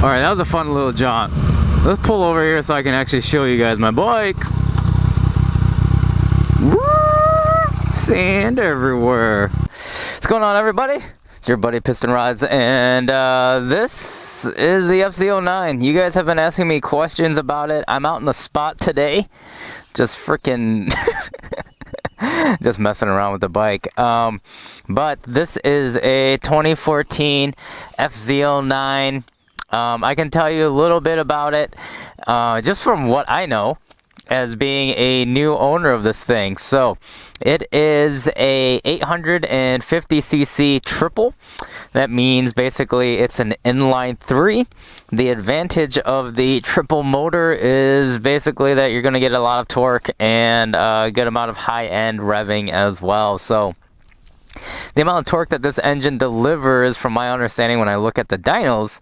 Alright, that was a fun little jaunt. Let's pull over here so I can actually show you guys my bike. Woo! Sand everywhere. What's going on, everybody? It's your buddy Piston Rods, and this is the FZ-09. You guys have been asking me questions about it. I'm out in the spot today. Just freaking... just messing around with the bike. But this is a 2014 FZ-09. I can tell you a little bit about it, just from what I know as being a new owner of this thing. So it is a 850cc triple. That means basically it's an inline 3. The advantage of the triple motor is basically that you're going to get a lot of torque and a good amount of high-end revving as well. So the amount of torque that this engine delivers, from my understanding when I look at the dynos,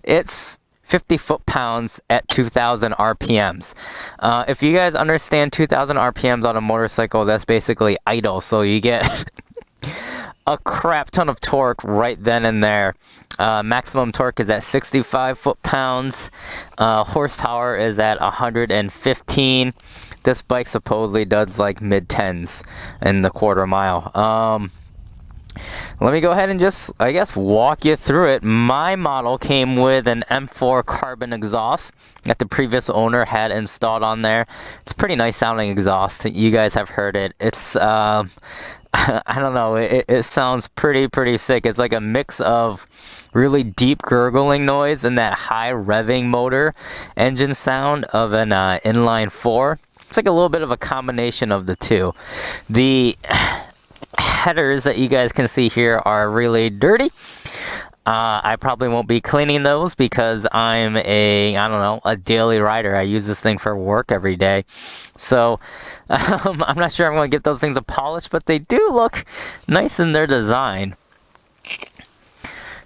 it's 50 foot-pounds at 2,000 RPMs. If you guys understand 2,000 RPMs on a motorcycle, that's basically idle. So you get a crap ton of torque right then and there. Maximum torque is at 65 foot-pounds. Horsepower is at 115. This bike supposedly does like mid-10s in the quarter mile. Let me go ahead and just, I guess, walk you through it. My model came with an M4 carbon exhaust that the previous owner had installed on there. It's a pretty nice sounding exhaust. You guys have heard it. It's, I don't know, it sounds pretty sick. It's like a mix of really deep gurgling noise and that high revving motor engine sound of an inline 4. It's like a little bit of a combination of the two. The headers that you guys can see here are really dirty. I probably won't be cleaning those because I'm a daily rider. I use this thing for work every day. So I'm not sure I'm going to give those things a polish, but they do look nice in their design.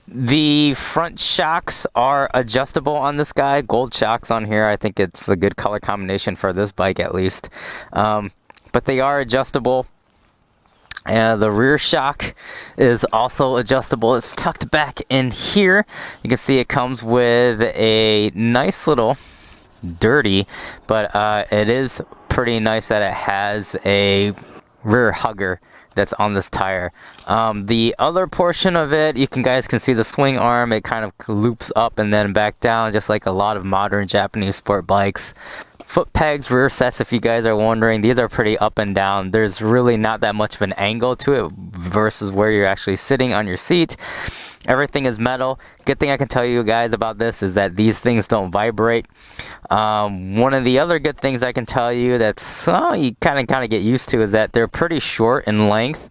The front shocks are adjustable on this guy. Gold shocks on here. I think it's a good color combination for this bike at least. But they are adjustable. The rear shock is also adjustable. It's tucked back in here. You can see it comes with a nice little dirty, but it is pretty nice that it has a rear hugger that's on this tire. The other portion of it, you guys can see the swing arm. It kind of loops up and then back down, just like a lot of modern Japanese sport bikes. Foot pegs, rear sets, if you guys are wondering, these are pretty up and down. There's really not that much of an angle to it versus where you're actually sitting on your seat. Everything is metal. Good thing I can tell you guys about this is that these things don't vibrate. One of the other good things I can tell you that's you kind of get used to is that they're pretty short in length.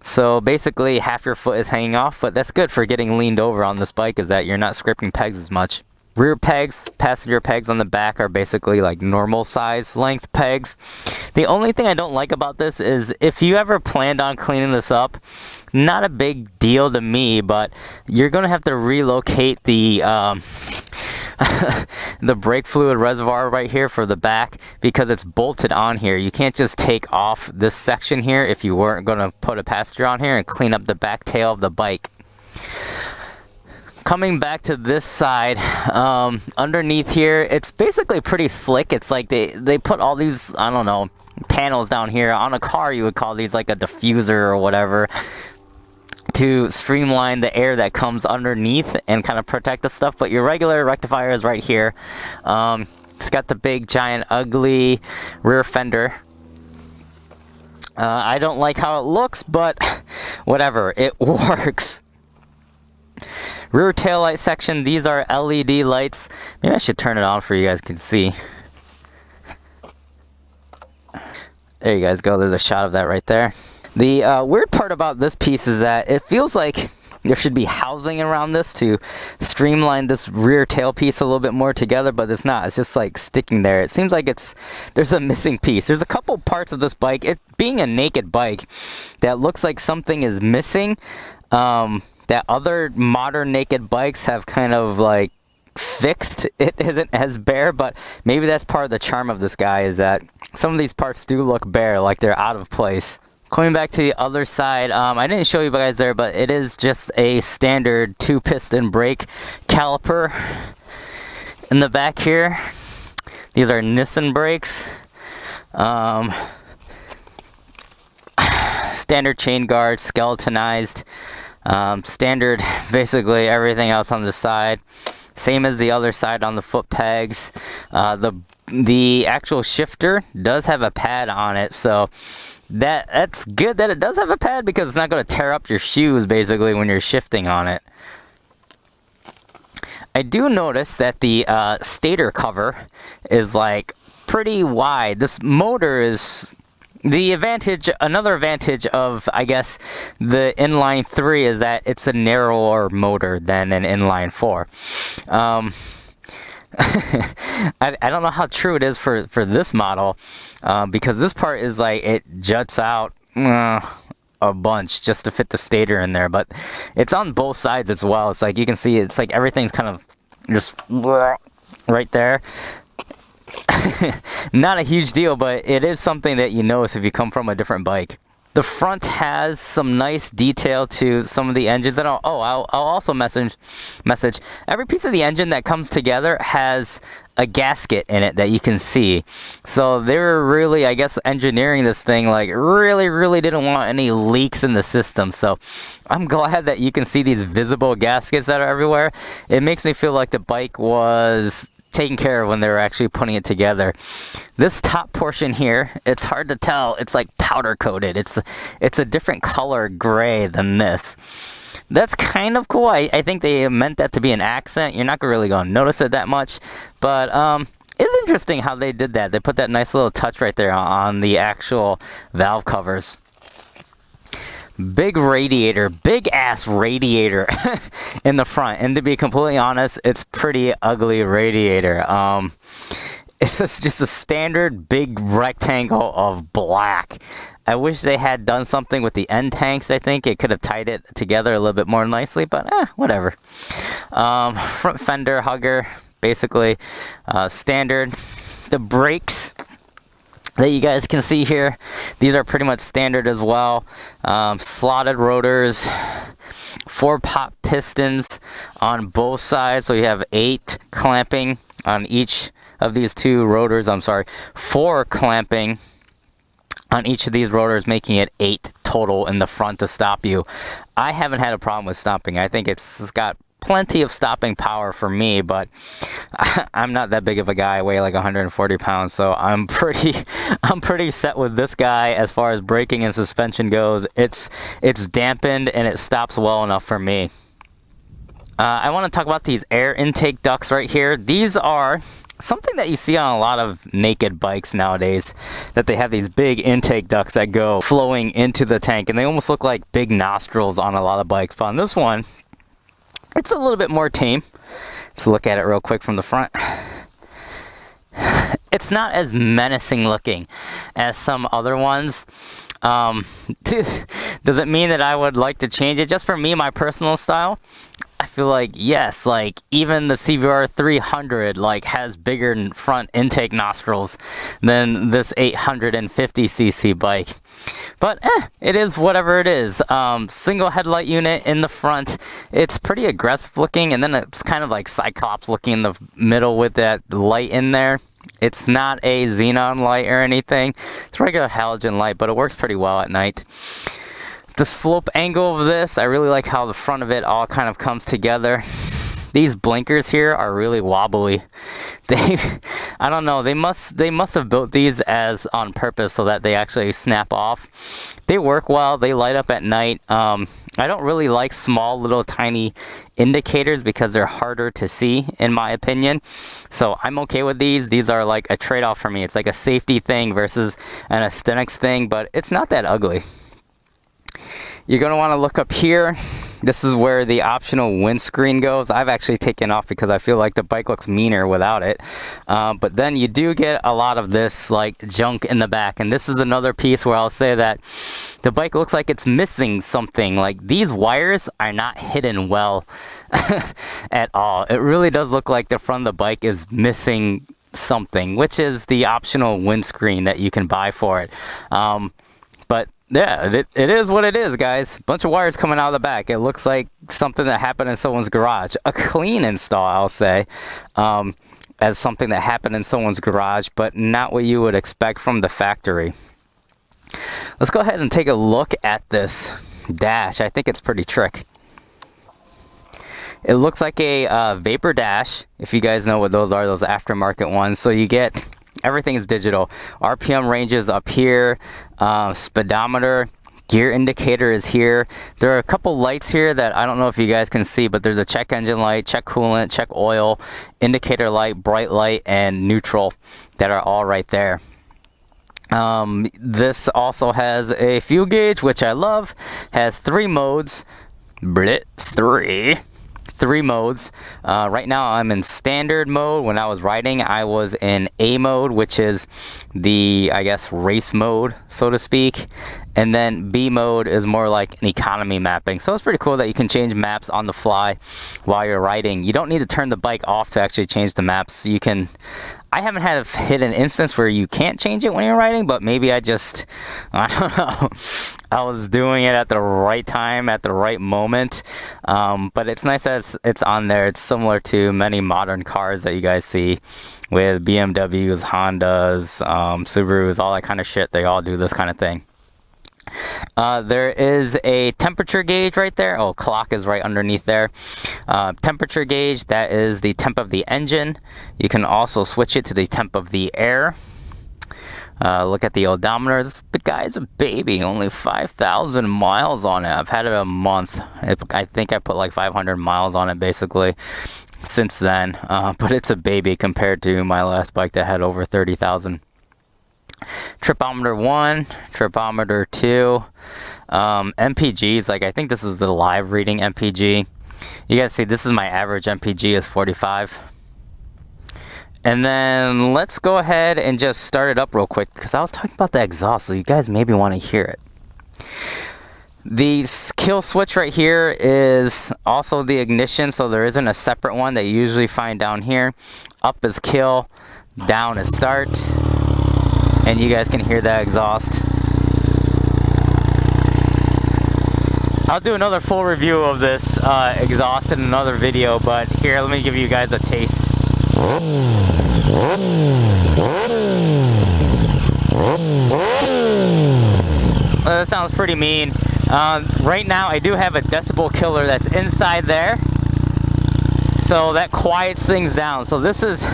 So basically half your foot is hanging off, but that's good for getting leaned over on this bike, is that you're not scraping pegs as much. Rear pegs, passenger pegs on the back are basically like normal size length pegs. The only thing I don't like about this is if you ever planned on cleaning this up, not a big deal to me, but you're going to have to relocate the the brake fluid reservoir right here for the back because it's bolted on here. You can't just take off this section here if you weren't going to put a passenger on here and clean up the back tail of the bike. Coming back to this side, underneath here, it's basically pretty slick. It's like they put all these, I don't know, panels down here. On a car, you would call these like a diffuser or whatever, to streamline the air that comes underneath and kind of protect the stuff. But your regular rectifier is right here. It's got the big, giant, ugly rear fender. I don't like how it looks, but whatever, it works. Rear taillight section, these are LED lights. Maybe I should turn it on for you guys can see. There you guys go, there's a shot of that right there. The weird part about this piece is that it feels like there should be housing around this to streamline this rear tail piece a little bit more together, but it's not. It's just like sticking there. It seems like there's a missing piece. There's a couple parts of this bike, it being a naked bike, that looks like something is missing. That other modern naked bikes have kind of like fixed. It isn't as bare, but maybe that's part of the charm of this guy, is that some of these parts do look bare, like they're out of place. Going back to the other side, I didn't show you guys there, but it is just a standard 2-piston brake caliper in the back here. These are Nissan brakes. Standard chain guard, skeletonized. Standard, basically everything else on the side. Same as the other side on the foot pegs. The actual shifter does have a pad on it, so that's good that it does have a pad, because it's not going to tear up your shoes basically when you're shifting on it. I do notice that the stator cover is like pretty wide. This motor is the advantage. Another advantage of, I guess, the inline 3 is that it's a narrower motor than an inline 4. I don't know how true it is for this model, because this part is like, it juts out a bunch just to fit the stator in there, but it's on both sides as well. It's like you can see, it's like everything's kind of just right there. Not a huge deal, but it is something that you notice if you come from a different bike. The front has some nice detail to some of the engines that I'll also message. Every piece of the engine that comes together has a gasket in it that you can see. So they were really, I guess, engineering this thing like really didn't want any leaks in the system. So I'm glad that you can see these visible gaskets that are everywhere. It makes me feel like the bike was taken care of when they were actually putting it together. This top portion here, it's hard to tell. It's like powder coated. It's a different color gray than this. That's kind of cool. I think they meant that to be an accent. You're not really going to notice it that much, but it's interesting how they did that. They put that nice little touch right there on the actual valve covers. Big radiator, big ass radiator in the front, and to be completely honest, it's pretty ugly radiator. It's just a standard big rectangle of black. I wish they had done something with the end tanks. I think it could have tied it together a little bit more nicely, but whatever. Front fender hugger, basically standard. The brakes that you guys can see here, these are pretty much standard as well. Slotted rotors, 4 pop pistons on both sides, so you have 8 clamping on each of these 2 rotors. 4 clamping on each of these rotors, making it 8 total in the front to stop you. I haven't had a problem with stopping. I think it's got plenty of stopping power for me, but I'm not that big of a guy. I weigh like 140 pounds, so I'm pretty set with this guy as far as braking and suspension goes. It's dampened and it stops well enough for me. I want to talk about these air intake ducts right here. These are something that you see on a lot of naked bikes nowadays, that they have these big intake ducts that go flowing into the tank, and they almost look like big nostrils on a lot of bikes. But on this one, it's a little bit more tame. Let's look at it real quick from the front. It's not as menacing looking as some other ones. Does it mean that I would like to change it? Just for me, my personal style, I feel like yes, like even the CBR 300 like has bigger front intake nostrils than this 850cc bike. But it is whatever it is. Single headlight unit in the front. It's pretty aggressive looking, and then it's kind of like Cyclops looking in the middle with that light in there. It's not a xenon light or anything. It's regular halogen light, but it works pretty well at night. The slope angle of this, I really like how the front of it all kind of comes together. These blinkers here are really wobbly. I don't know, they must have built these as on purpose so that they actually snap off. They work well, they light up at night. I don't really like small little tiny indicators because they're harder to see in my opinion. So I'm okay with these. These are like a trade-off for me. It's like a safety thing versus an aesthetics thing, but it's not that ugly. You're going to want to look up here. This is where the optional windscreen goes. I've actually taken off because I feel like the bike looks meaner without it. But then you do get a lot of this like junk in the back. And this is another piece where I'll say that the bike looks like it's missing something. Like these wires are not hidden well at all. It really does look like the front of the bike is missing something, which is the optional windscreen that you can buy for it. But Yeah, it is what it is, guys. Bunch of wires coming out of the back. It looks like something that happened in someone's garage. A clean install, I'll say, as something that happened in someone's garage, but not what you would expect from the factory. Let's go ahead and take a look at this dash. I think it's pretty trick. It looks like a vapor dash, if you guys know what those are, those aftermarket ones. So you get, everything is digital. RPM ranges up here, speedometer, gear indicator is here. There are a couple lights here that I don't know if you guys can see, but there's a check engine light, check coolant, check oil, indicator light, bright light, and neutral that are all right there. This also has a fuel gauge, which I love. Has 3 modes. Three modes. Right now I'm in standard mode. When I was riding, I was in A mode, which is the, I guess, race mode, so to speak. And then B mode is more like an economy mapping. So it's pretty cool that you can change maps on the fly while you're riding. You don't need to turn the bike off to actually change the maps. You can, I haven't hit an instance where you can't change it when you're riding, but maybe I don't know. I was doing it at the right time, at the right moment. But it's nice that it's on there. It's similar to many modern cars that you guys see with BMWs, Hondas, Subarus, all that kind of shit. They all do this kind of thing. There is a temperature gauge right there. Oh, clock is right underneath there. Temperature gauge, that is the temp of the engine. You can also switch it to the temp of the air. Look at the odometer. This guy's a baby, only 5,000 miles on it. I've had it a month. I think I put like 500 miles on it basically since then. But it's a baby compared to my last bike that had over 30,000. Tripometer 1, tripometer 2, MPGs, like I think this is the live reading MPG. You guys see this is my average MPG is 45. And then let's go ahead and just start it up real quick because I was talking about the exhaust, so you guys maybe want to hear it. The kill switch right here is also the ignition, so there isn't a separate one that you usually find down here. Up is kill, down is start. And you guys can hear that exhaust. I'll do another full review of this exhaust in another video, but here, let me give you guys a taste. That sounds pretty mean. Right now, I do have a decibel killer that's inside there, so that quiets things down. So this is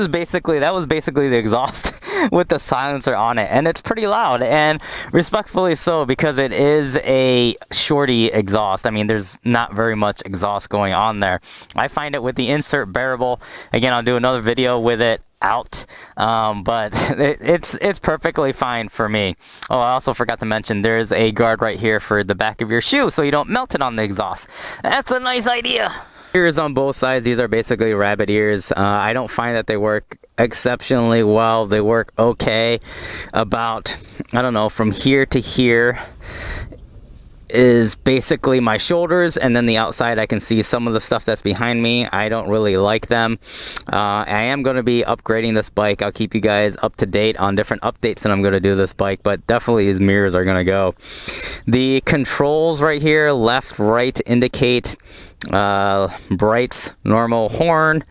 basically, that was basically the exhaust with the silencer on it, and it's pretty loud, and respectfully so, because it is a shorty exhaust. I mean, there's not very much exhaust going on there. I find it with the insert bearable. Again, I'll do another video with it out, but it's perfectly fine for me. Oh, I also forgot to mention there's a guard right here for the back of your shoe so you don't melt it on the exhaust. That's a nice idea. Ears on both sides, these are basically rabbit ears. I don't find that they work exceptionally well. They work okay. About, I don't know, from here to here is basically my shoulders, and then the outside I can see some of the stuff that's behind me. I don't really like them. I am going to be upgrading this bike. I'll keep you guys up to date on different updates that I'm going to do this bike, but definitely these mirrors are going to go. The controls right here, left, right, indicate brights, normal, horn,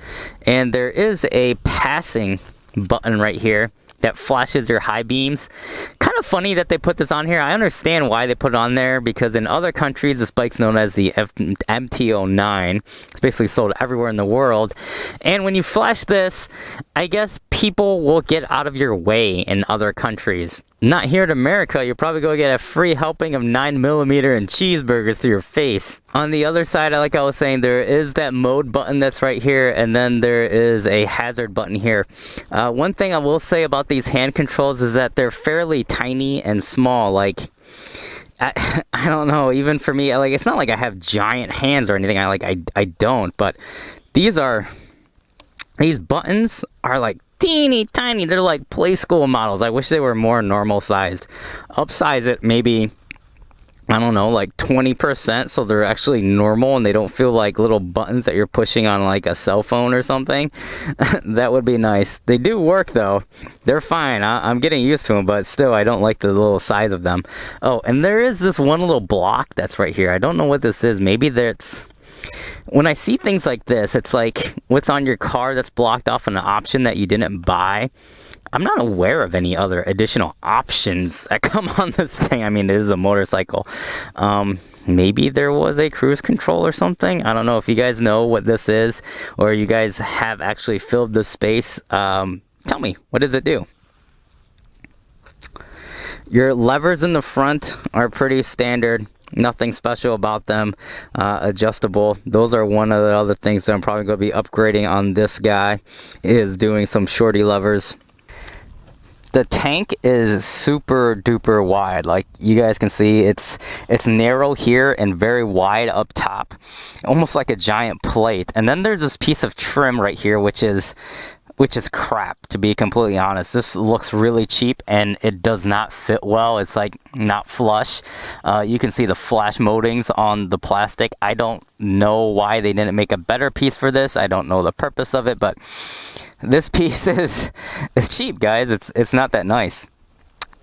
and there is a passing button right here that flashes your high beams. Kind of funny that they put this on here. I understand why they put it on there, because in other countries this bike's known as the MT-09. It's basically sold everywhere in the world, and when you flash this, I guess people will get out of your way in other countries. Not here in America. You're probably going to get a free helping of 9mm and cheeseburgers to your face. On the other side, like I was saying, there is that mode button that's right here, and then there is a hazard button here. One thing I will say about these hand controls is that they're fairly tiny and small. Like, I don't know, even for me, like, it's not like I have giant hands or anything. I don't, but these buttons are like teeny tiny. They're like play school models. I wish they were more normal sized. Upsize it maybe I don't know, like 20%, so they're actually normal and they don't feel like little buttons that you're pushing on like a cell phone or something. That would be nice. They do work though. They're fine. I'm getting used to them, but still I don't like the little size of them. Oh, and there is this one little block that's right here. I don't know what this is. Maybe that's... When I see things like this, it's like what's on your car that's blocked off an option that you didn't buy. I'm not aware of any other additional options that come on this thing. I mean, it is a motorcycle. Maybe there was a cruise control or something. I don't know if you guys know what this is, or you guys have actually filled the space. Tell me, what does it do? Your levers in the front are pretty standard. Nothing special about them. Adjustable. Those are one of the other things that I'm probably going to be upgrading on this guy, is doing some shorty levers. The tank is super duper wide. Like you guys can see, it's narrow here and very wide up top, almost like a giant plate. And then there's this piece of trim right here, which is crap, to be completely honest. This looks really cheap and it does not fit well. It's like not flush. You can see the flash moldings on the plastic. I don't know why they didn't make a better piece for this. I don't know the purpose of it, but this piece is cheap, guys. It's not that nice.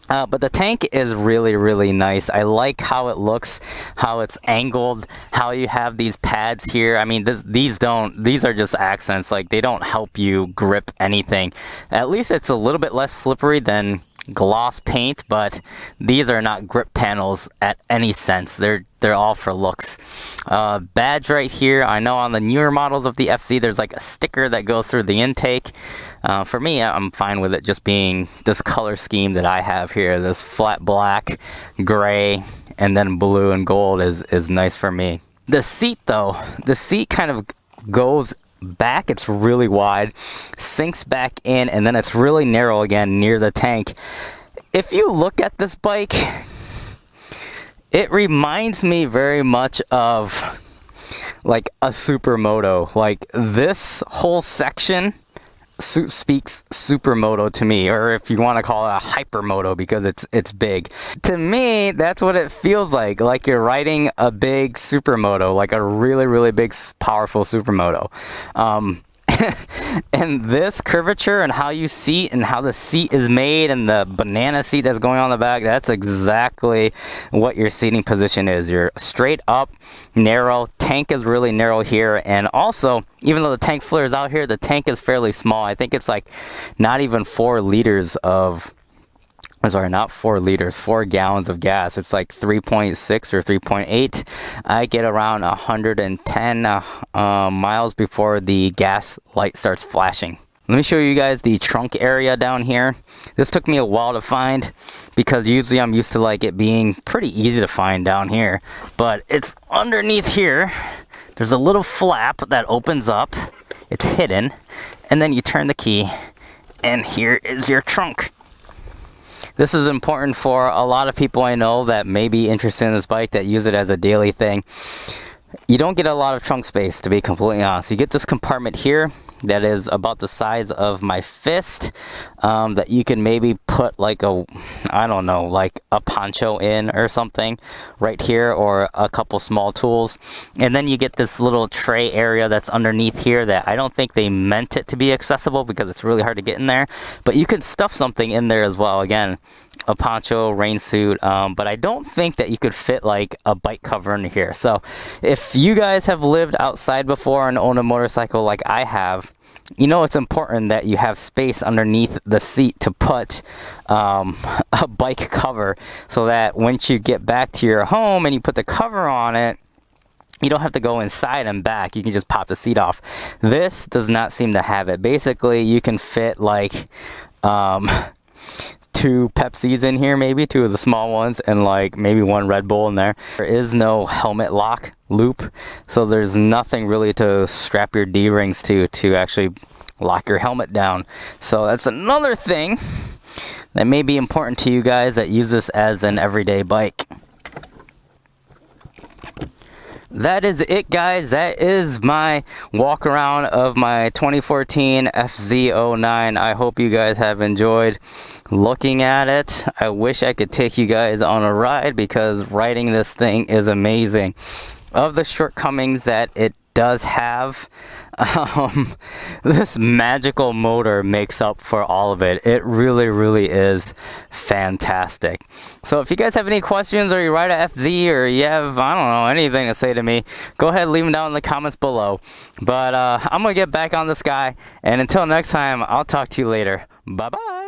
But the tank is really, really nice. I like how it looks, how it's angled, how you have these pads here. I mean, these are just accents. Like, they don't help you grip anything. At least it's a little bit less slippery than gloss paint, but these are not grip panels at any sense. They're all for looks. Badge right here. I know on the newer models of the FC, there's like a sticker that goes through the intake. For me, I'm fine with it just being this color scheme that I have here. This flat black, gray, and then blue and gold is nice for me. The seat though, the seat kind of goes back. It's really wide, sinks back in, and then it's really narrow again near the tank. If you look at this bike, it reminds me very much of like a supermoto. Like this whole section speaks supermoto to me, or if you want to call it a hypermoto because it's big. To me, that's what it feels like you're riding a big supermoto, like a really, really big, powerful supermoto. And this curvature and how you seat and how the seat is made and the banana seat that's going on the back, that's exactly what your seating position is. You're straight up, narrow. Tank is really narrow here, and also, even though the tank flares out here, the tank is fairly small. I think it's like not even 4 liters of... Sorry, not 4 liters, 4 gallons of gas. It's like 3.6 or 3.8. I get around 110 miles before the gas light starts flashing. Let me show you guys the trunk area down here. This took me a while to find because usually I'm used to like it being pretty easy to find down here. But it's underneath here. There's a little flap that opens up. It's hidden. And then you turn the key and here is your trunk. This is important for a lot of people I know that may be interested in this bike, that use it as a daily thing. You don't get a lot of trunk space, to be completely honest. You get this compartment here that is about the size of my fist, that you can maybe put like a, I don't know, like a poncho in or something right here, or a couple small tools. And then you get this little tray area that's underneath here that I don't think they meant it to be accessible because it's really hard to get in there, but you can stuff something in there as well. Again, a poncho, rain suit, but I don't think that you could fit like a bike cover in here. So if you guys have lived outside before and owned a motorcycle like I have, you know it's important that you have space underneath the seat to put a bike cover, so that once you get back to your home and you put the cover on it, you don't have to go inside and back. You can just pop the seat off. This does not seem to have it. Basically, you can fit like 2 Pepsis in here, maybe 2 of the small ones, and like maybe 1 Red Bull in there. There is no helmet lock loop, so there's nothing really to strap your D-rings to actually lock your helmet down. So that's another thing that may be important to you guys that use this as an everyday bike. that is it, guys. That is my walk around of my 2014 FZ-09. I hope you guys have enjoyed looking at it. I wish I could take you guys on a ride because riding this thing is amazing. Of the shortcomings that it does have, this magical motor makes up for all of it. It really is fantastic. So if you guys have any questions, or you ride a FZ, or you have, I don't know, anything to say to me, go ahead and leave them down in the comments below. But I'm gonna get back on this guy, and until next time, I'll talk to you later. Bye bye.